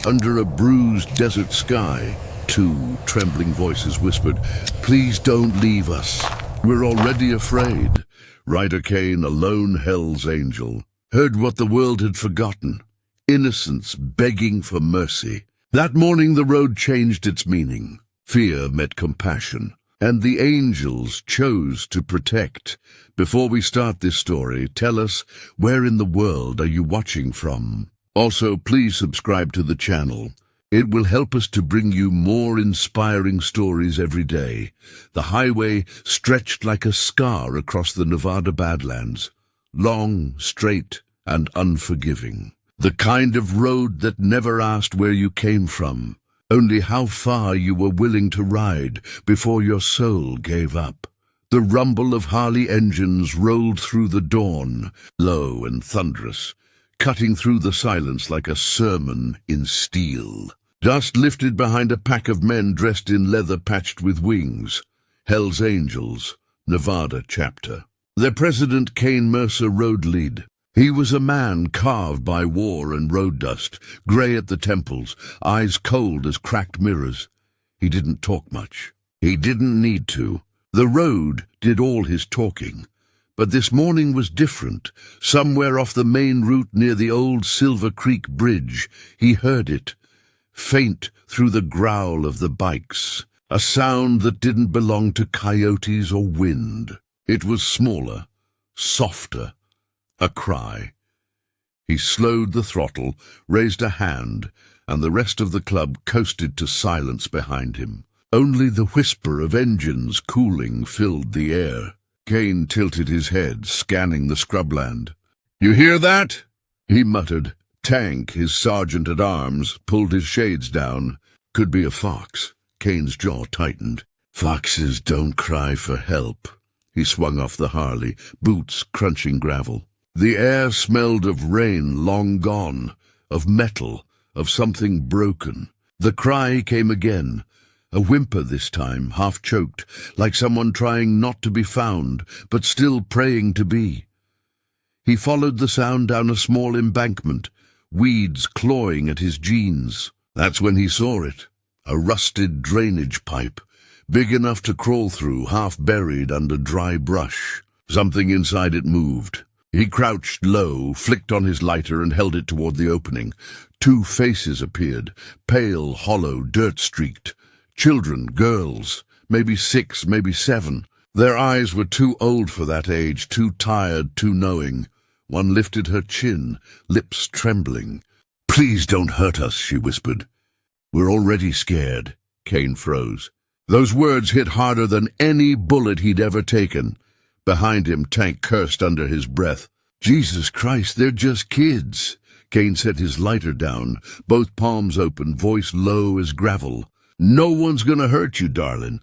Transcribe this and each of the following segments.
Under a bruised desert sky, two trembling voices whispered, "Please don't leave us. We're already afraid." Ryder Cain, a lone hell's angel, heard what the world had forgotten: innocence begging for mercy. That morning the road changed its meaning. Fear met compassion, and the angels chose to protect. Before we start this story, tell us, where in the world are you watching from? Also, please subscribe to the channel. It will help us to bring you more inspiring stories every day. The highway stretched like a scar across the Nevada Badlands, long, straight, and unforgiving. The kind of road that never asked where you came from, only how far you were willing to ride before your soul gave up. The rumble of Harley engines rolled through the dawn, low and thunderous, cutting through the silence like a sermon in steel. Dust lifted behind a pack of men dressed in leather patched with wings. Hell's Angels, Nevada chapter. Their president, Cain Mercer, rode lead. He was a man carved by war and road dust, gray at the temples, eyes cold as cracked mirrors. He didn't talk much. He didn't need to. The road did all his talking. But this morning was different. Somewhere off the main route near the old Silver Creek Bridge, he heard it, faint through the growl of the bikes, a sound that didn't belong to coyotes or wind. It was smaller, softer, a cry. He slowed the throttle, raised a hand, and the rest of the club coasted to silence behind him. Only the whisper of engines cooling filled the air. Cain tilted his head, scanning the scrubland. "You hear that?" he muttered. Tank, his sergeant-at-arms, pulled his shades down. Could be a fox. Cain's jaw tightened. Foxes don't cry for help. He swung off the Harley, boots crunching gravel. The air smelled of rain long gone, of metal, of something broken. The cry came again, a whimper this time, half-choked, like someone trying not to be found, but still praying to be. He followed the sound down a small embankment, weeds clawing at his jeans. That's when he saw it, a rusted drainage pipe, big enough to crawl through, half buried under dry brush. Something inside it moved. He crouched low, flicked on his lighter, and held it toward the opening. Two faces appeared, pale, hollow, dirt-streaked. Children, girls, maybe 6, maybe 7. Their eyes were too old for that age, too tired, too knowing. One lifted her chin, lips trembling. "Please don't hurt us," she whispered. "We're already scared." Cain froze. Those words hit harder than any bullet he'd ever taken. Behind him, Tank cursed under his breath. "Jesus Christ, they're just kids." Cain set his lighter down, both palms open, voice low as gravel. "No one's gonna hurt you, darling."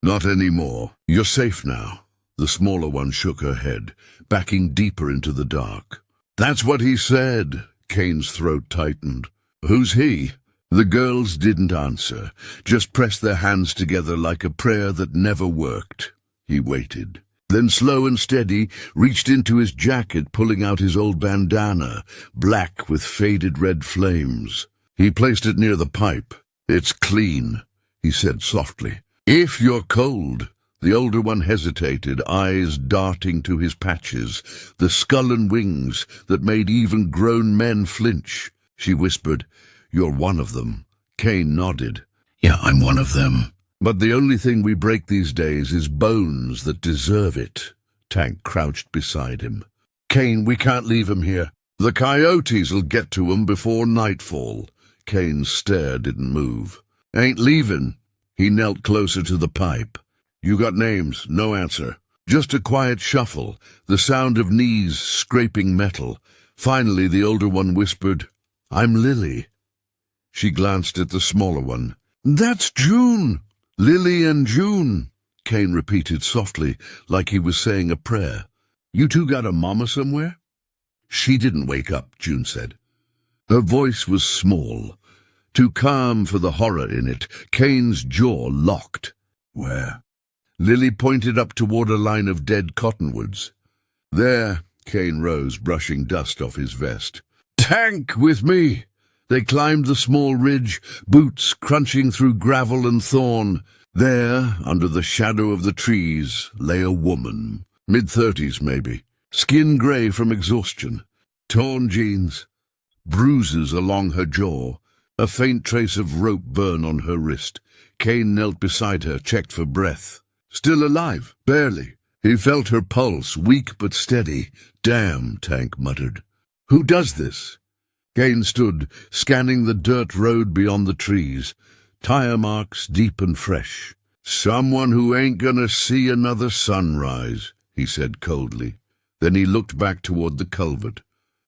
"Not anymore. You're safe now." The smaller one shook her head, backing deeper into the dark. "That's what he said." Cain's throat tightened. "Who's he?" The girls didn't answer, just pressed their hands together like a prayer that never worked. He waited. Then, slow and steady, reached into his jacket, pulling out his old bandana, black with faded red flames. He placed it near the pipe. "It's clean," he said softly. "If you're cold." The older one hesitated, eyes darting to his patches, the skull and wings that made even grown men flinch. She whispered, "You're one of them." Cain nodded. "Yeah, I'm one of them. But the only thing we break these days is bones that deserve it." Tank crouched beside him. "Cain, we can't leave him here. The coyotes'll get to him before nightfall." Cain's stare didn't move. "Ain't leaving." He knelt closer to the pipe. "You got names?" No answer. Just a quiet shuffle, the sound of knees scraping metal. Finally, the older one whispered, "I'm Lily." She glanced at the smaller one. "That's June." "Lily and June," Cain repeated softly, like he was saying a prayer. "You two got a mama somewhere?" "She didn't wake up," June said. Her voice was small, too calm for the horror in it. Cain's jaw locked. "Where?" Lily pointed up toward a line of dead cottonwoods. "There." Cain rose, brushing dust off his vest. "Tank with me." They climbed the small ridge, boots crunching through gravel and thorn. There, under the shadow of the trees, lay a woman, mid-30s maybe, skin grey from exhaustion, torn jeans, bruises along her jaw, a faint trace of rope burn on her wrist. Cain knelt beside her, checked for breath. Still alive, barely. He felt her pulse, weak but steady. "Damn," Tank muttered. "Who does this?" Cain stood, scanning the dirt road beyond the trees. Tire marks deep and fresh. "Someone who ain't gonna see another sunrise," he said coldly. Then he looked back toward the culvert,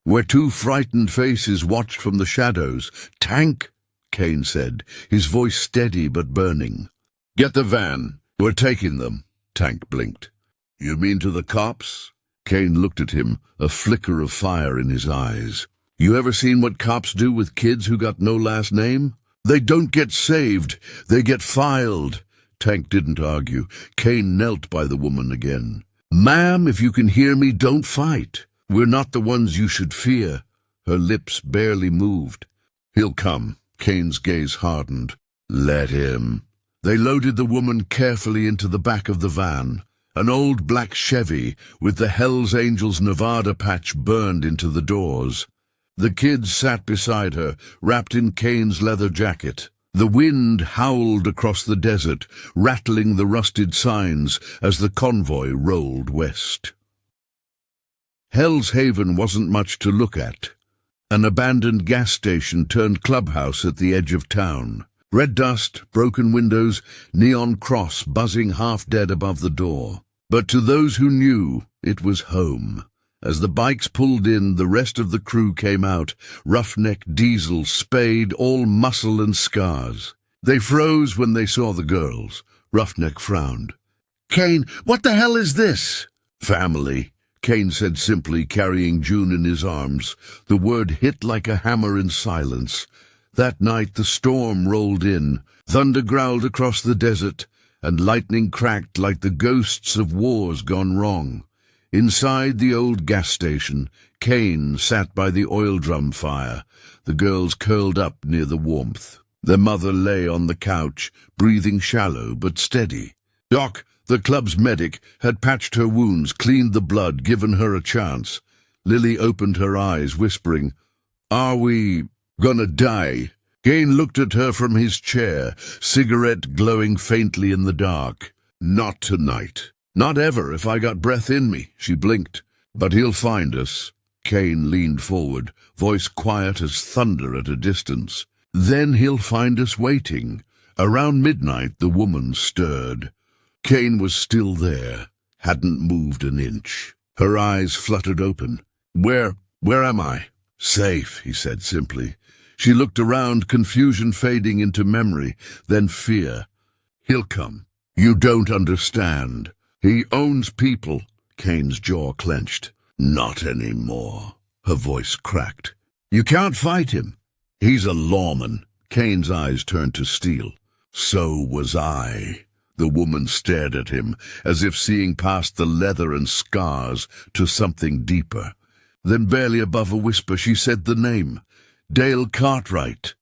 where two frightened faces watched from the shadows. "Tank," Cain said, his voice steady but burning. "Get the van. We're taking them." Tank blinked. "You mean to the cops?" Cain looked at him, a flicker of fire in his eyes. "You ever seen what cops do with kids who got no last name? They don't get saved, they get filed." Tank didn't argue. Cain knelt by the woman again. "Ma'am, if you can hear me, don't fight. We're not the ones you should fear." Her lips barely moved. "He'll come." Cain's gaze hardened. "Let him." They loaded the woman carefully into the back of the van, an old black Chevy with the Hells Angels Nevada patch burned into the doors. The kids sat beside her, wrapped in Cain's leather jacket. The wind howled across the desert, rattling the rusted signs as the convoy rolled west. Hell's Haven wasn't much to look at. An abandoned gas station turned clubhouse at the edge of town. Red dust, broken windows, neon cross buzzing half-dead above the door. But to those who knew, it was home. As the bikes pulled in, the rest of the crew came out, roughneck diesel, spade, all muscle and scars. They froze when they saw the girls. Roughneck frowned. "Cain, what the hell is this?" "Family," Cain said simply, carrying June in his arms. The word hit like a hammer in silence. That night the storm rolled in. Thunder growled across the desert, and lightning cracked like the ghosts of wars gone wrong. Inside the old gas station, Cain sat by the oil drum fire, the girls curled up near the warmth. Their mother lay on the couch, breathing shallow but steady. Doc, the club's medic, had patched her wounds, cleaned the blood, given her a chance. Lily opened her eyes, whispering, "Are we gonna die?" Cain looked at her from his chair, cigarette glowing faintly in the dark. "Not tonight. Not ever if I got breath in me," she blinked. "But he'll find us." Cain leaned forward, voice quiet as thunder at a distance. "Then he'll find us waiting." Around midnight the woman stirred. Cain was still there, hadn't moved an inch. Her eyes fluttered open. Where am I?" "Safe," he said simply. She looked around, confusion fading into memory, then fear. "He'll come. You don't understand. He owns people." Cain's jaw clenched. "Not anymore." Her voice cracked. "You can't fight him. He's a lawman." Cain's eyes turned to steel. "So was I." The woman stared at him, as if seeing past the leather and scars to something deeper. Then, barely above a whisper, she said the name. "Dale Cartwright."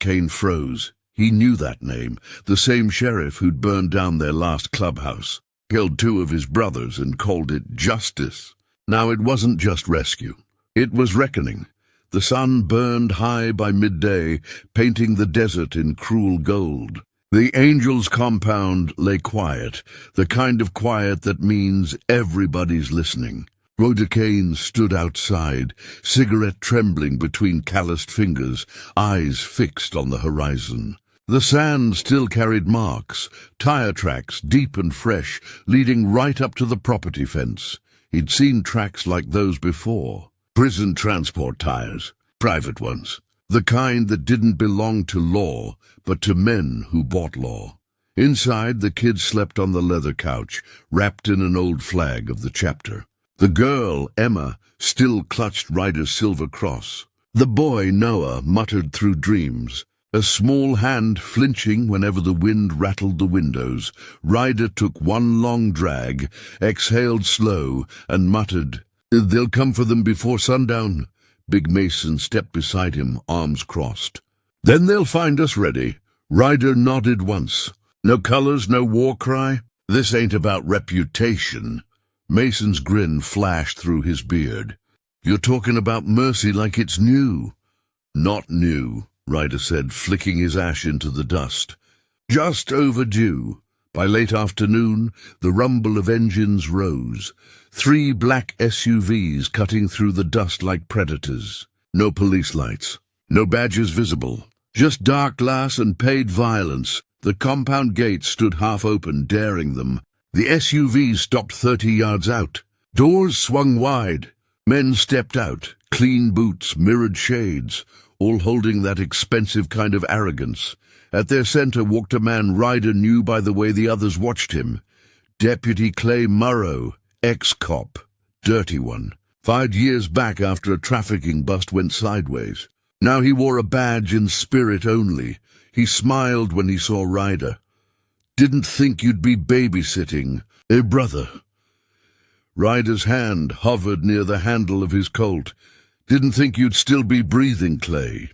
Cain froze. He knew that name, the same sheriff who'd burned down their last clubhouse, killed 2 of his brothers and called it justice. Now it wasn't just rescue. It was reckoning. The sun burned high by midday, painting the desert in cruel gold. The Angels' compound lay quiet, the kind of quiet that means everybody's listening. Ryder Cain stood outside, cigarette trembling between calloused fingers, eyes fixed on the horizon. The sand still carried marks, tire tracks deep and fresh, leading right up to the property fence. He'd seen tracks like those before. Prison transport tires, private ones. The kind that didn't belong to law, but to men who bought law. Inside, the kids slept on the leather couch, wrapped in an old flag of the chapter. The girl, Emma, still clutched Ryder's silver cross. The boy, Noah, muttered through dreams, a small hand flinching whenever the wind rattled the windows. Ryder took one long drag, exhaled slow, and muttered, "They'll come for them before sundown." Big Mason stepped beside him, arms crossed. Then they'll find us ready. Ryder nodded once. No colors, no war cry? This ain't about reputation. Mason's grin flashed through his beard. You're talking about mercy like it's new. Not new, Ryder said, flicking his ash into the dust. Just overdue. By late afternoon, the rumble of engines rose. 3 black SUVs cutting through the dust like predators. No police lights. No badges visible. Just dark glass and paid violence. The compound gate stood half open, daring them. The SUVs stopped 30 yards out. Doors swung wide. Men stepped out, clean boots, mirrored shades, all holding that expensive kind of arrogance. At their center walked a man Ryder knew by the way the others watched him. Deputy Clay Murrow, ex-cop, dirty one. 5 years back after a trafficking bust went sideways. Now he wore a badge in spirit only. He smiled when he saw Ryder. Didn't think you'd be babysitting. Hey, brother. Ryder's hand hovered near the handle of his Colt. Didn't think you'd still be breathing, Clay.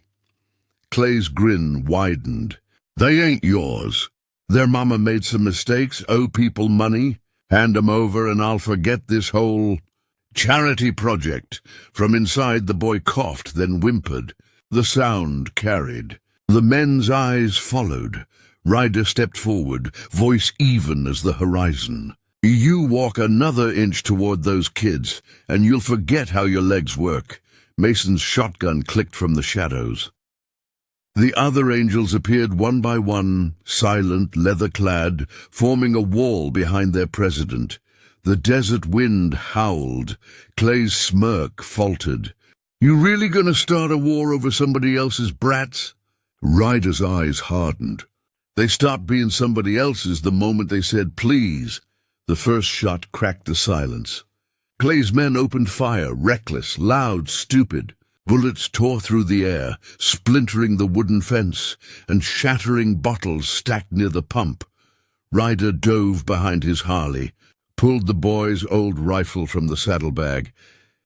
Clay's grin widened. They ain't yours. Their mama made some mistakes, owe people money. Hand 'em over and I'll forget this whole charity project. From inside the boy coughed, then whimpered. The sound carried. The men's eyes followed. Ryder stepped forward, voice even as the horizon. You walk another inch toward those kids, and you'll forget how your legs work. Mason's shotgun clicked from the shadows. The other angels appeared one by one, silent, leather-clad, forming a wall behind their president. The desert wind howled. Clay's smirk faltered. You really gonna start a war over somebody else's brats? Ryder's eyes hardened. They stopped being somebody else's the moment they said please. The first shot cracked the silence. Clay's men opened fire, reckless, loud, stupid. Bullets tore through the air, splintering the wooden fence and shattering bottles stacked near the pump. Ryder dove behind his Harley, pulled the boy's old rifle from the saddlebag,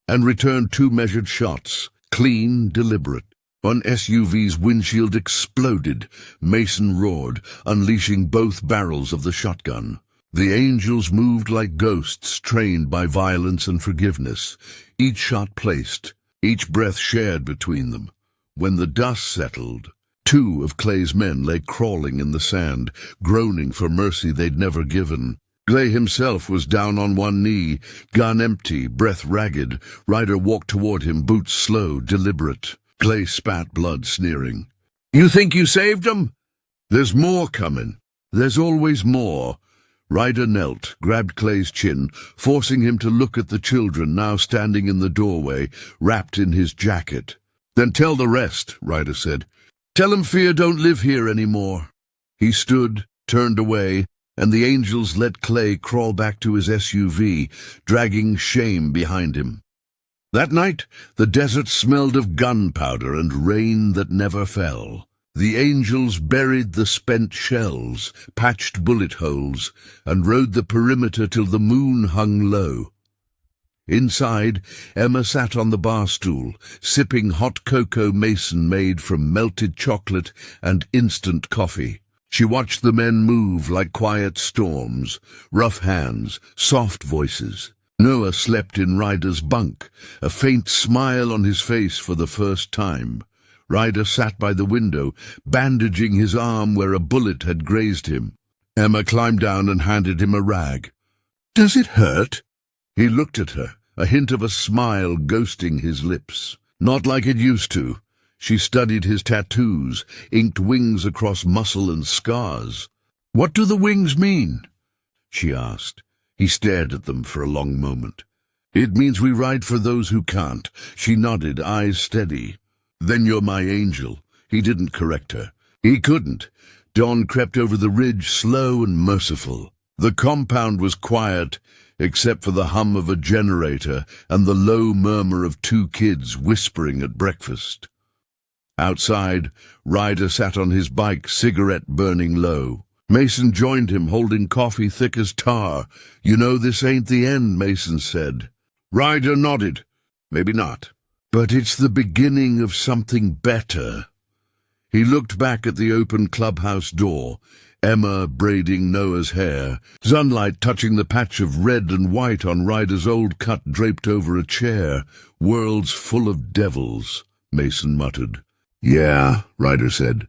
and returned 2 measured shots, clean, deliberate. One SUV's windshield exploded. Mason roared, unleashing both barrels of the shotgun. The angels moved like ghosts trained by violence and forgiveness, each shot placed, each breath shared between them. When the dust settled, 2 of Clay's men lay crawling in the sand, groaning for mercy they'd never given. Clay himself was down on one knee, gun empty, breath ragged. Ryder walked toward him, boots slow, deliberate. Clay spat blood, sneering. You think you saved 'em? There's more coming. There's always more. Ryder knelt, grabbed Clay's chin, forcing him to look at the children now standing in the doorway, wrapped in his jacket. Then tell the rest, Ryder said. Tell 'em fear don't live here anymore. He stood, turned away, and the angels let Clay crawl back to his SUV, dragging shame behind him. That night, the desert smelled of gunpowder and rain that never fell. The angels buried the spent shells, patched bullet holes, and rode the perimeter till the moon hung low. Inside, Emma sat on the bar stool, sipping hot cocoa Mason made from melted chocolate and instant coffee. She watched the men move like quiet storms, rough hands, soft voices. Noah slept in Ryder's bunk, a faint smile on his face for the first time. Ryder sat by the window, bandaging his arm where a bullet had grazed him. Emma climbed down and handed him a rag. Does it hurt? He looked at her, a hint of a smile ghosting his lips. Not like it used to. She studied his tattoos, inked wings across muscle and scars. What do the wings mean? She asked. He stared at them for a long moment. It means we ride for those who can't. She nodded, eyes steady. Then you're my angel. He didn't correct her. He couldn't. Dawn crept over the ridge, slow and merciful. The compound was quiet, except for the hum of a generator and the low murmur of 2 kids whispering at breakfast. Outside, Ryder sat on his bike, cigarette burning low. Mason joined him, holding coffee thick as tar. You know this ain't the end, Mason said. Ryder nodded. Maybe not. But it's the beginning of something better. He looked back at the open clubhouse door, Emma braiding Noah's hair, sunlight touching the patch of red and white on Ryder's old cut draped over a chair. Worlds full of devils, Mason muttered. Yeah, Ryder said.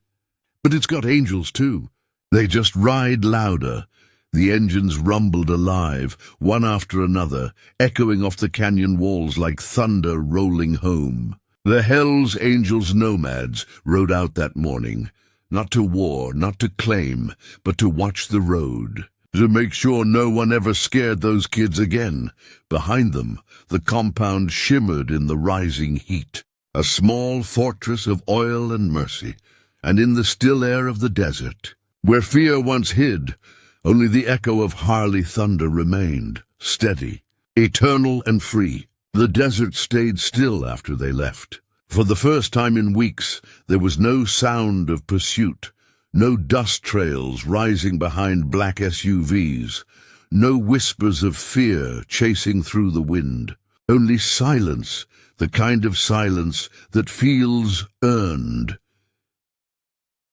But it's got angels too. They just ride louder. The engines rumbled alive, one after another, echoing off the canyon walls like thunder rolling home. The hellsangels nomads rode out that morning, not to war, not to claim, but to watch the road, to make sure no one ever scared those kids again. Behind them, the compound shimmered in the rising heat, a small fortress of oil and mercy, and in the still air of the desert, where fear once hid, only the echo of Harley thunder remained, steady, eternal and free. The desert stayed still after they left. For the first time in weeks, there was no sound of pursuit, no dust trails rising behind black SUVs, no whispers of fear chasing through the wind, only silence, the kind of silence that feels earned.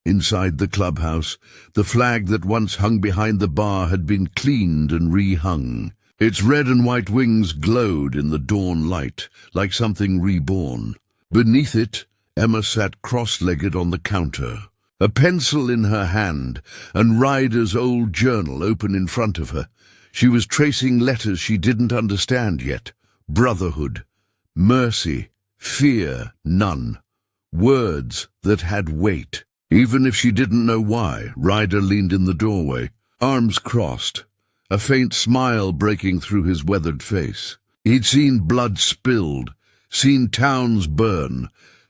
Inside the clubhouse, the flag that once hung behind the bar had been cleaned and rehung. Its red and white wings glowed in the dawn light, like something reborn. Beneath it, Emma sat cross-legged on the counter, a pencil in her hand, and Ryder's old journal open in front of her. She was tracing letters she didn't understand yet. Brotherhood, mercy, fear, none. Words that had weight. Even if she didn't know why, Ryder leaned in the doorway, arms crossed, a faint smile breaking through his weathered face. He'd seen blood spilled, seen towns burn,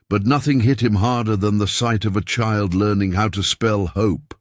but nothing hit him harder than the sight of a child learning how to spell hope.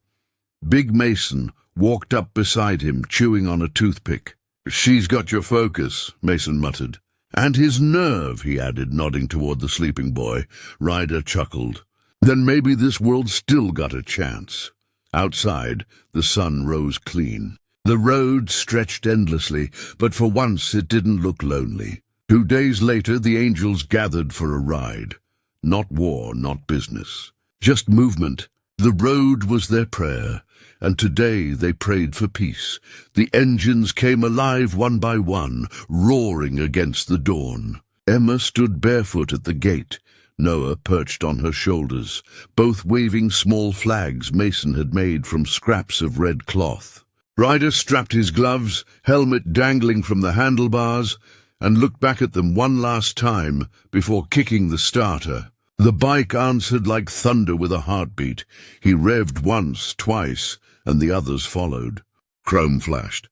Big Mason walked up beside him, chewing on a toothpick. "She's got your focus," Mason muttered. "And his nerve," he added, nodding toward the sleeping boy. Ryder chuckled. Then maybe this world still got a chance. Outside, the sun rose clean. The road stretched endlessly, but for once it didn't look lonely. 2 days later, the angels gathered for a ride. Not war, not business. Just movement. The road was their prayer, and today they prayed for peace. The engines came alive one by one, roaring against the dawn. Emma stood barefoot at the gate, Noah perched on her shoulders, both waving small flags Mason had made from scraps of red cloth. Ryder strapped his gloves, helmet dangling from the handlebars, and looked back at them one last time before kicking the starter. The bike answered like thunder with a heartbeat. He revved once, twice, and the others followed. Chrome flashed.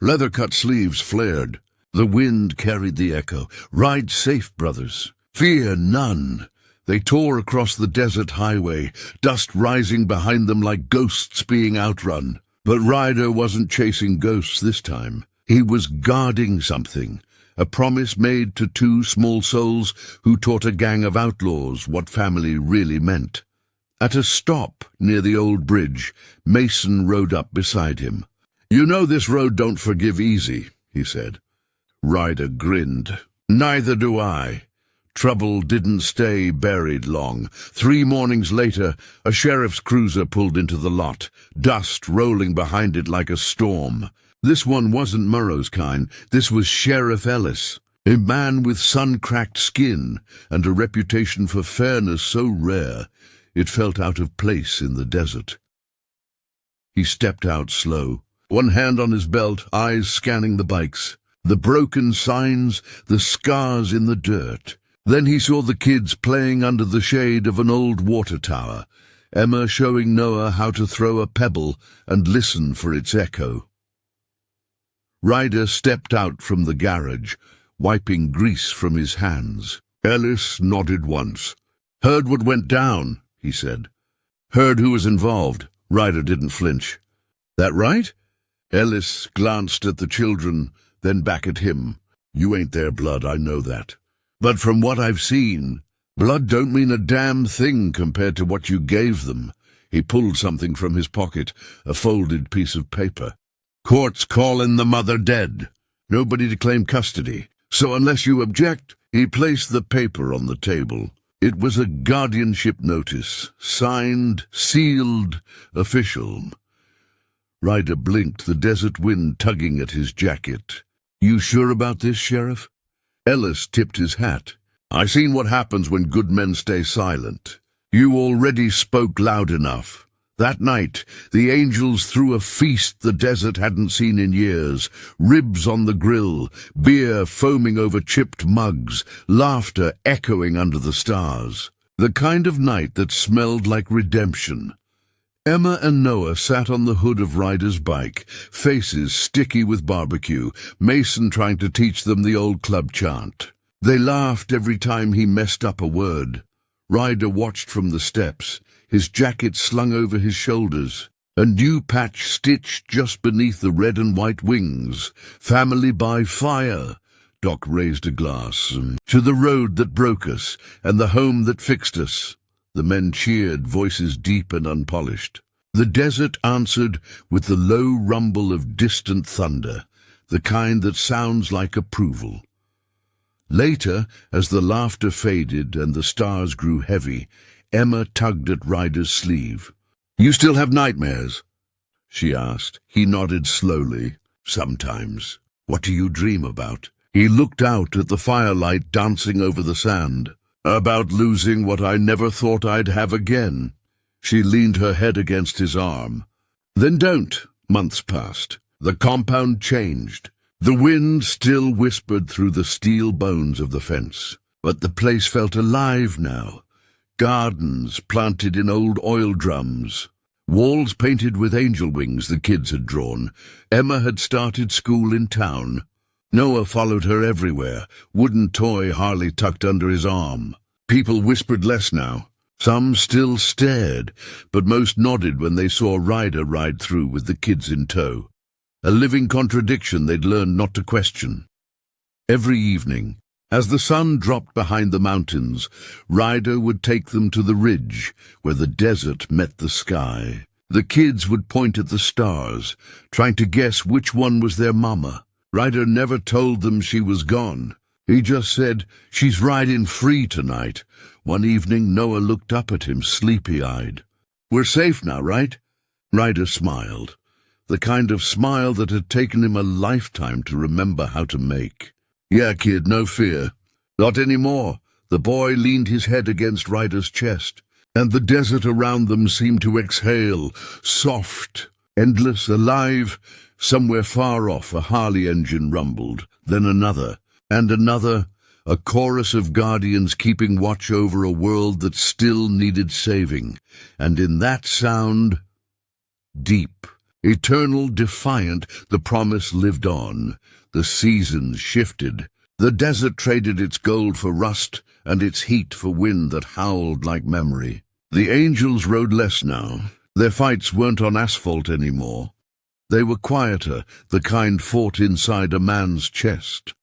Leather-cut sleeves flared. The wind carried the echo. "Ride safe, brothers. Fear none." They tore across the desert highway, dust rising behind them like ghosts being outrun. But Ryder wasn't chasing ghosts this time. He was guarding something, a promise made to 2 small souls who taught a gang of outlaws what family really meant. At a stop near the old bridge, Mason rode up beside him. "You know this road don't forgive easy," he said. Ryder grinned. "Neither do I." Trouble didn't stay buried long. 3 mornings later, a sheriff's cruiser pulled into the lot, dust rolling behind it like a storm. This one wasn't Murrow's kind. This was Sheriff Ellis, a man with sun-cracked skin and a reputation for fairness so rare it felt out of place in the desert. He stepped out slow, one hand on his belt, eyes scanning the bikes, the broken signs, the scars in the dirt. Then he saw the kids playing under the shade of an old water tower, Emma showing Noah how to throw a pebble and listen for its echo. Ryder stepped out from the garage, wiping grease from his hands. Ellis nodded once. "Heard what went down," he said. "Heard who was involved." Ryder didn't flinch. "That right?" Ellis glanced at the children, then back at him. "You ain't their blood, I know that. But from what I've seen, blood don't mean a damn thing compared to what you gave them." He pulled something from his pocket, a folded piece of paper. "Court's calling the mother dead. Nobody to claim custody. So unless you object, He placed the paper on the table. It was a guardianship notice, signed, sealed, official. Ryder blinked, the desert wind tugging at his jacket. "You sure about this, Sheriff?" Ellis tipped his hat. "I seen what happens when good men stay silent. You already spoke loud enough. That night, the angels threw a feast the desert hadn't seen in years. Ribs on the grill, beer foaming over chipped mugs, laughter echoing under the stars. The kind of night that smelled like redemption. Emma and Noah sat on the hood of Ryder's bike, faces sticky with barbecue, Mason trying to teach them the old club chant. They laughed every time he messed up a word. Ryder watched from the steps, his jacket slung over his shoulders, a new patch stitched just beneath the red and white wings. "Family by fire." Doc raised a glass. "To the road that broke us, and the home that fixed us." The men cheered, voices deep and unpolished. The desert answered with the low rumble of distant thunder, the kind that sounds like approval. Later, as the laughter faded and the stars grew heavy, Emma tugged at Ryder's sleeve. "You still have nightmares?" she asked. He nodded slowly. "Sometimes." "What do you dream about?" He looked out at the firelight dancing over the sand. "About losing what I never thought I'd have again." She leaned her head against his arm. "Then don't." Months passed. The compound changed. The wind still whispered through the steel bones of the fence, but the place felt alive now. Gardens planted in old oil drums, walls painted with angel wings the kids had drawn. Emma had started school in town. Noah followed her everywhere, wooden toy Harley tucked under his arm. People whispered less now. Some still stared, but most nodded when they saw Ryder ride through with the kids in tow. A living contradiction they'd learned not to question. Every evening, as the sun dropped behind the mountains, Ryder would take them to the ridge where the desert met the sky. The kids would point at the stars, trying to guess which one was their mama. Ryder never told them she was gone. He just said, "She's riding free tonight." One evening, Noah looked up at him, sleepy-eyed. "We're safe now, right?" Ryder smiled, the kind of smile that had taken him a lifetime to remember how to make. "Yeah, kid, no fear." "Not anymore." The boy leaned his head against Ryder's chest, and the desert around them seemed to exhale, soft, endless, alive. Somewhere far off, a Harley engine rumbled, then another, and another, a chorus of guardians keeping watch over a world that still needed saving. And in that sound, deep, eternal, defiant, the promise lived on. The seasons shifted. The desert traded its gold for rust and its heat for wind that howled like memory. The angels rode less now. Their fights weren't on asphalt anymore. They were quieter, the kind fought inside a man's chest.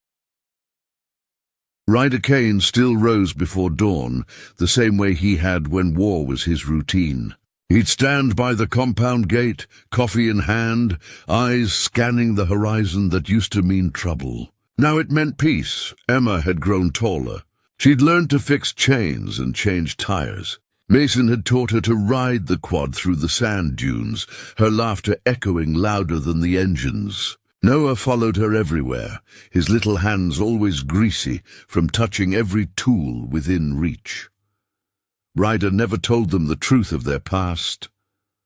Ryder Cain still rose before dawn, the same way he had when war was his routine. He'd stand by the compound gate, coffee in hand, eyes scanning the horizon that used to mean trouble. Now it meant peace. Emma had grown taller. She'd learned to fix chains and change tires. Mason had taught her to ride the quad through the sand dunes, her laughter echoing louder than the engines. Noah followed her everywhere, his little hands always greasy from touching every tool within reach. Ryder never told them the truth of their past.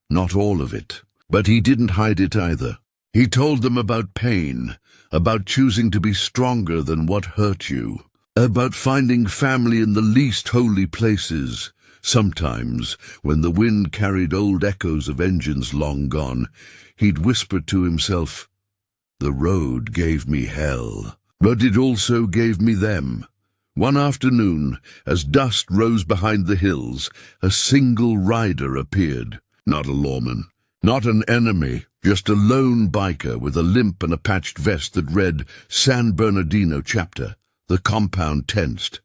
Not all of it. But he didn't hide it either. He told them about pain, about choosing to be stronger than what hurt you, about finding family in the least holy places. Sometimes, when the wind carried old echoes of engines long gone, he'd whisper to himself, "The road gave me hell, but it also gave me them." One afternoon, as dust rose behind the hills, a single rider appeared. Not a lawman, not an enemy, just a lone biker with a limp and a patched vest that read San Bernardino chapter. The compound tensed.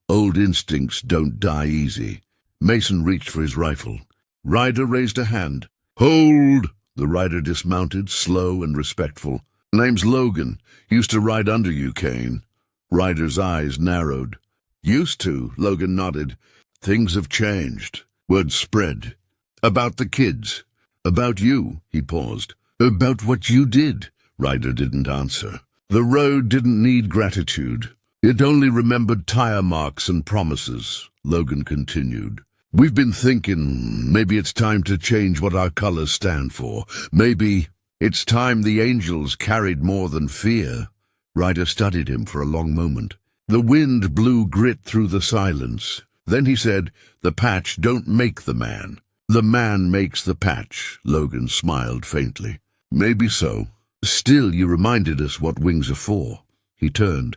Old instincts don't die easy. Mason reached for his rifle. Ryder raised a hand. "Hold!" The rider dismounted, slow and respectful. "Name's Logan. Used to ride under you, Cain." Ryder's eyes narrowed. Used to, Logan nodded. Things have changed. Word spread. About the kids. About you, he paused. About what you did. Ryder didn't answer. The road didn't need gratitude. It only remembered tire marks and promises, Logan continued. We've been thinking maybe it's time to change what our colors stand for. Maybe it's time the angels carried more than fear. Ryder studied him for a long moment. The wind blew grit through the silence. Then he said, "The patch don't make the man. The man makes the patch." Logan smiled faintly. Maybe so. Still, you reminded us what wings are for. He turned,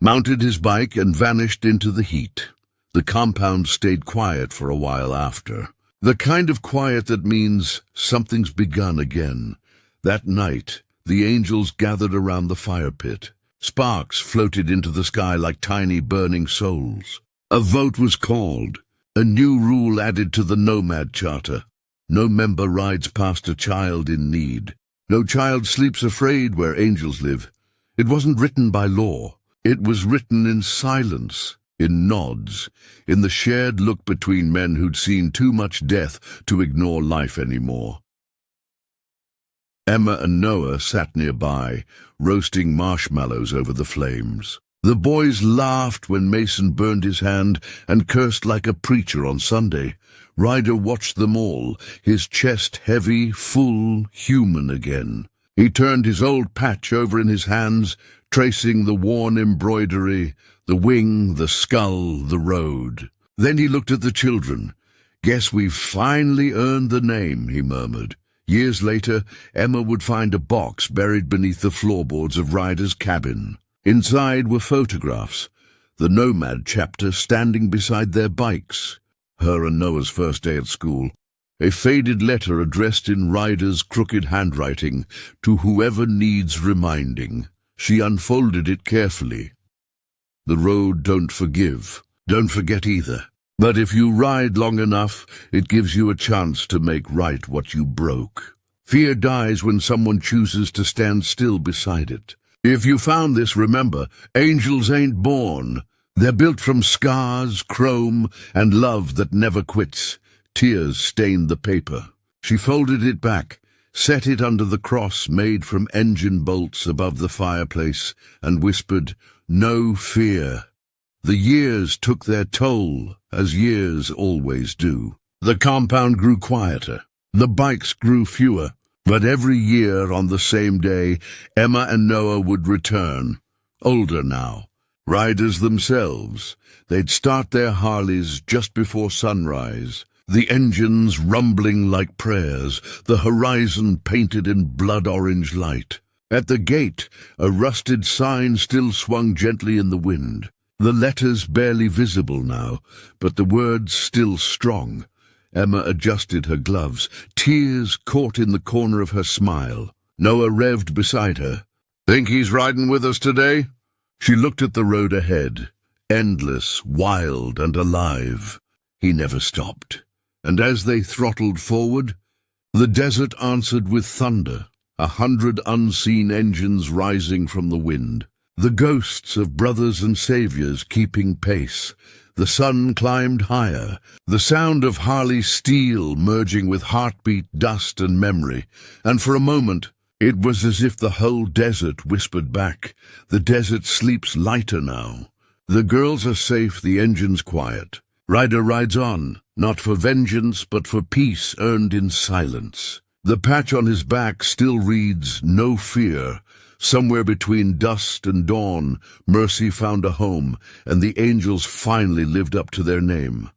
mounted his bike, and vanished into the heat. The compound stayed quiet for a while after. The kind of quiet that means something's begun again. That night, the angels gathered around the fire pit. Sparks floated into the sky like tiny burning souls. A vote was called. A new rule added to the Nomad Charter. No member rides past a child in need. No child sleeps afraid where angels live. It wasn't written by law. It was written in silence, in nods, in the shared look between men who'd seen too much death to ignore life anymore. Emma and Noah sat nearby, roasting marshmallows over the flames. The boys laughed when Mason burned his hand and cursed like a preacher on Sunday. Ryder watched them all, his chest heavy, full, human again. He turned his old patch over in his hands, tracing the worn embroidery, the wing, the skull, the road. Then he looked at the children. "Guess we've finally earned the name," he murmured. Years later, Emma would find a box buried beneath the floorboards of Ryder's cabin. Inside were photographs, the Nomad chapter standing beside their bikes, her and Noah's first day at school, a faded letter addressed in Ryder's crooked handwriting to whoever needs reminding. She unfolded it carefully. The road don't forgive, don't forget either. But if you ride long enough, it gives you a chance to make right what you broke. Fear dies when someone chooses to stand still beside it. If you found this, remember, angels ain't born. They're built from scars, chrome, and love that never quits. Tears stained the paper. She folded it back, set it under the cross made from engine bolts above the fireplace, and whispered, "No fear." The years took their toll, as years always do. The compound grew quieter. The bikes grew fewer. But every year on the same day, Emma and Noah would return. Older now. Riders themselves. They'd start their Harleys just before sunrise. The engines rumbling like prayers, the horizon painted in blood-orange light. At the gate, a rusted sign still swung gently in the wind. The letters barely visible now, but the words still strong. Emma adjusted her gloves, tears caught in the corner of her smile. Noah revved beside her. "Think he's riding with us today?" She looked at the road ahead, endless, wild, and alive. He never stopped. And as they throttled forward, the desert answered with thunder, 100 unseen engines rising from the wind. The ghosts of brothers and saviors keeping pace. The sun climbed higher, the sound of Harley steel merging with heartbeat, dust, and memory. And for a moment, it was as if the whole desert whispered back, "The desert sleeps lighter now. The girls are safe, the engine's quiet. Ryder rides on, not for vengeance, but for peace earned in silence." The patch on his back still reads, "No fear." Somewhere between dusk and dawn, mercy found a home, and the angels finally lived up to their name.